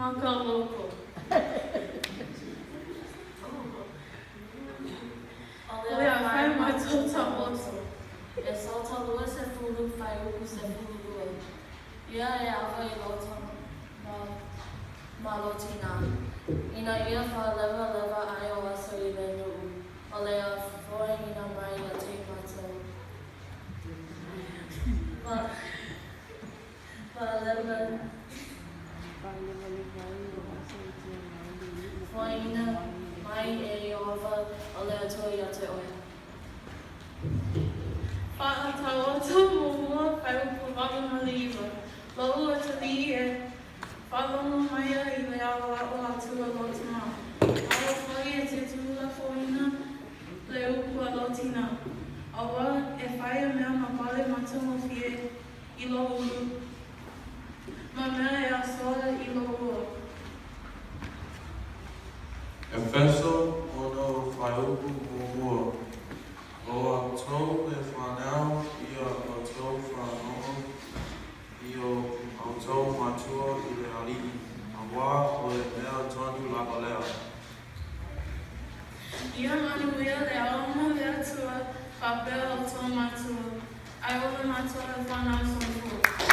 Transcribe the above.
Maka loko. Olha, fai mais tota moto. E solta lua se fulu fai o se fulu lua. Ia e ava e lota malotina. Ina ia fa leva ai o aso i lenu. Ole a foi ina mai a te mato. Va leva foi ina mai e ova ole a toi a te oia. Fala taota moa fai o puvava maliva. Loa te li e fala no maia I le awa o atua lotima. Awa fai e te tula foina le upu a lotina. Awa e fai a mea mapale matuma fie I lo ulu. Ma mea e a soa I lo ua. Efeso ono whaiupu mua. O a tau e whanau I a tau whanau I o tau matua I le alii. A wā o e mea tonu laka lea. Ia manuia le aoma le atua, papel o tō matua. Ai o le matua e whanau son fu.